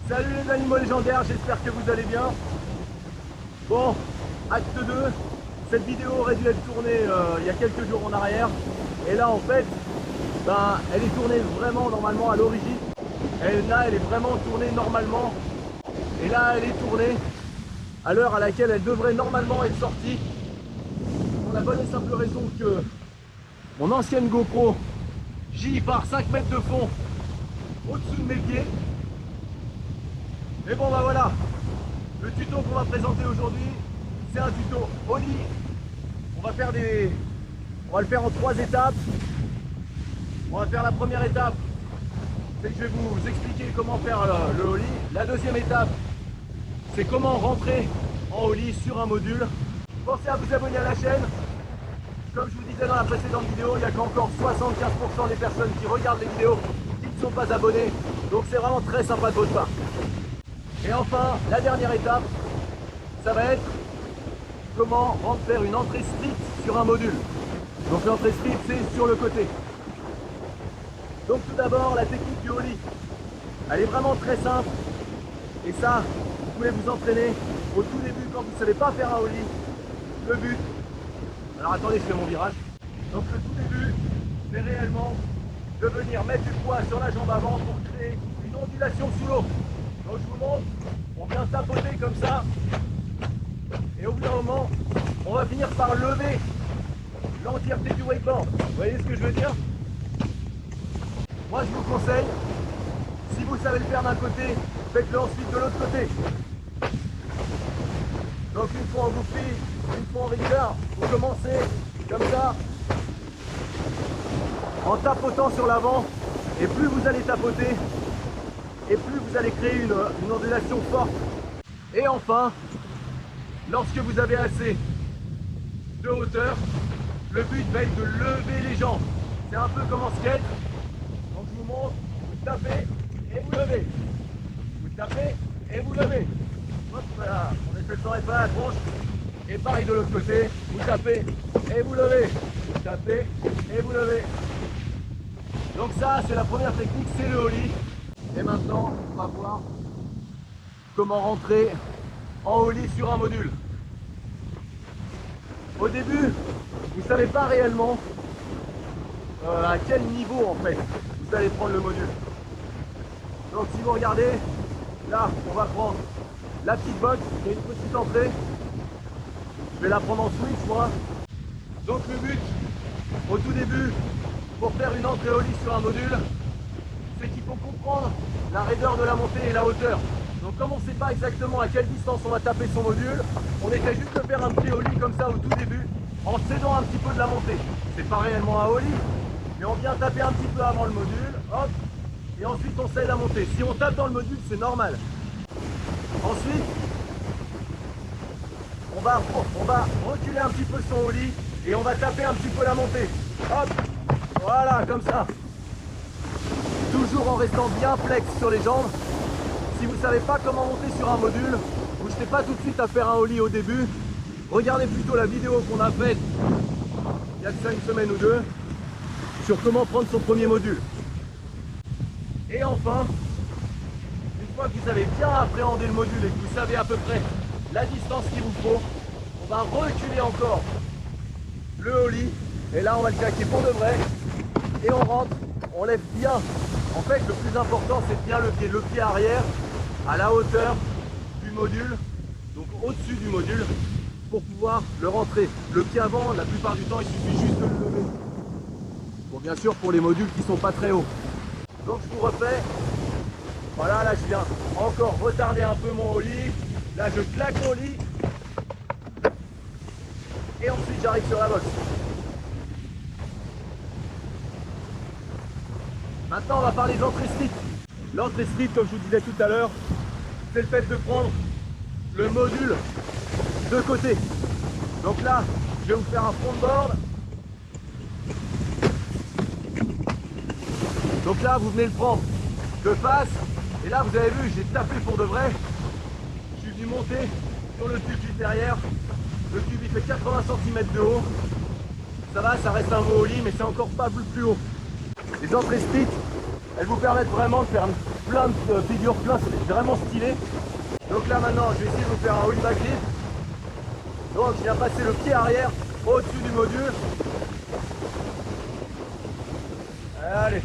Salut les animaux légendaires, j'espère que vous allez bien. Bon, acte 2, cette vidéo aurait dû être tournée il y a quelques jours en arrière. Et là en fait, elle est tournée vraiment normalement à l'origine. Là elle est vraiment tournée normalement. Et là elle est tournée à l'heure à laquelle elle devrait normalement être sortie. Pour la bonne et simple raison que mon ancienne GoPro gît par 5 mètres de fond au-dessus de mes pieds. Mais bon voilà, le tuto qu'on va présenter aujourd'hui, c'est un tuto ollie. On va le faire en 3 étapes. On va faire la première étape, c'est que je vais vous expliquer comment faire le ollie. La deuxième étape, c'est comment rentrer en ollie sur un module. Pensez à vous abonner à la chaîne. Comme je vous disais dans la précédente vidéo, il n'y a qu'encore 75% des personnes qui regardent les vidéos qui ne sont pas abonnées. Donc c'est vraiment très sympa de votre part. Et enfin, la dernière étape, ça va être comment faire une entrée strip sur un module. Donc l'entrée strip, c'est sur le côté. Donc tout d'abord, la technique du ollie. Elle est vraiment très simple. Et ça, vous pouvez vous entraîner au tout début quand vous ne savez pas faire un ollie. Le but, alors attendez, je fais mon virage. Donc le tout début, c'est réellement de venir mettre du poids sur la jambe avant pour créer une ondulation sous l'eau. Donc je vous montre, on vient tapoter comme ça, et au bout d'un moment, on va finir par lever l'entièreté du wakeboard. Vous voyez ce que je veux dire? Moi je vous conseille, si vous savez le faire d'un côté, faites-le ensuite de l'autre côté. Donc une fois en goofy, une fois en rickshaw, vous commencez comme ça, en tapotant sur l'avant, et plus vous allez tapoter, et plus vous allez créer une ondulation forte. Et enfin, lorsque vous avez assez de hauteur, le but va être de lever les jambes. C'est un peu comme en skate. Donc je vous montre, vous tapez et vous levez. Vous tapez et vous levez. Hop, voilà, on essaie de s'en pas la tronche. Et pareil de l'autre côté, vous tapez et vous levez. Vous tapez et vous levez. Donc ça, c'est la première technique, c'est le ollie. Et maintenant, on va voir comment rentrer en ollie sur un module. Au début, vous ne savez pas réellement à quel niveau en fait vous allez prendre le module. Donc si vous regardez, là on va prendre la petite box, qui a une petite entrée. Je vais la prendre en switch moi. Donc le but, au tout début, pour faire une entrée ollie sur un module, c'est qu'il faut comprendre la raideur de la montée et la hauteur. Donc comme on ne sait pas exactement à quelle distance on va taper son module, on essaie juste de faire un petit ollie comme ça au tout début, en cédant un petit peu de la montée. C'est pas réellement un ollie, mais on vient taper un petit peu avant le module, hop, et ensuite on cède la montée. Si on tape dans le module, c'est normal. Ensuite, on va reculer un petit peu son ollie et on va taper un petit peu la montée. Hop, voilà, comme ça. Toujours en restant bien flex sur les jambes. Si vous ne savez pas comment monter sur un module, vous ne jetez pas tout de suite à faire un ollie au début. Regardez plutôt la vidéo qu'on a faite il y a de ça une semaine ou deux sur comment prendre son premier module. Et enfin, une fois que vous avez bien appréhendé le module et que vous savez à peu près la distance qu'il vous faut, on va reculer encore le ollie. Et là on va le claquer pour de vrai. Et on rentre, on lève bien. En fait le plus important c'est bien le pied arrière à la hauteur du module, donc au-dessus du module, pour pouvoir le rentrer. Le pied avant, la plupart du temps il suffit juste de le lever. Bon, bien sûr pour les modules qui sont pas très hauts. Donc je vous refais. Voilà, là je viens encore retarder un peu mon ollie. Là je claque mon ollie. Et ensuite j'arrive sur la boxe. Maintenant on va parler d'entrée strip. L'entrée strip, comme je vous disais tout à l'heure, c'est le fait de prendre le module de côté. Donc là, je vais vous faire un frontboard. Donc là, vous venez le prendre de face. Et là, vous avez vu, j'ai tapé pour de vrai. Je suis venu monter sur le tube juste derrière. Le tube, il fait 80 cm de haut. Ça va, ça reste un mot au lit, mais c'est encore pas plus haut. Les entrées split, elles vous permettent vraiment de faire plein de figures, plein, c'est vraiment stylé. Donc là maintenant, je vais essayer de vous faire un ollie backflip. Donc je viens passer le pied arrière au-dessus du module. Allez.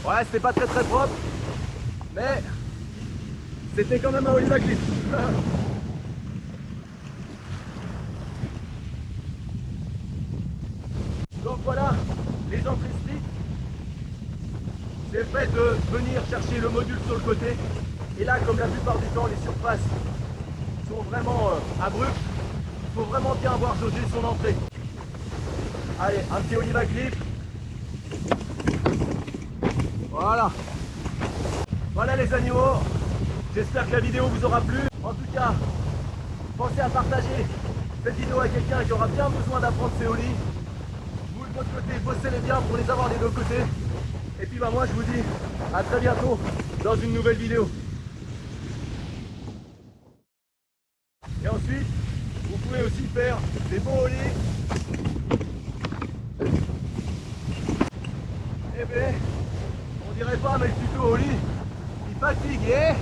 Ouais, c'était pas très propre, mais c'était quand même un ollie backflip. Donc voilà, les entrées split, c'est le fait de venir chercher le module sur le côté. Et là, comme la plupart du temps, les surfaces sont vraiment abruptes, il faut vraiment bien avoir jaugé son entrée. Allez, un petit ollie backflip. Voilà. Voilà les animaux. J'espère que la vidéo vous aura plu. En tout cas, pensez à partager cette vidéo à quelqu'un qui aura bien besoin d'apprendre ces ollies. Vous de votre côté, bossez-les bien pour les avoir des deux côtés. Et puis bah moi je vous dis à très bientôt dans une nouvelle vidéo. Et ensuite, vous pouvez aussi faire des bons ollies. Eh bien, on dirait pas mais le tuto ollie, il fatigue, eh.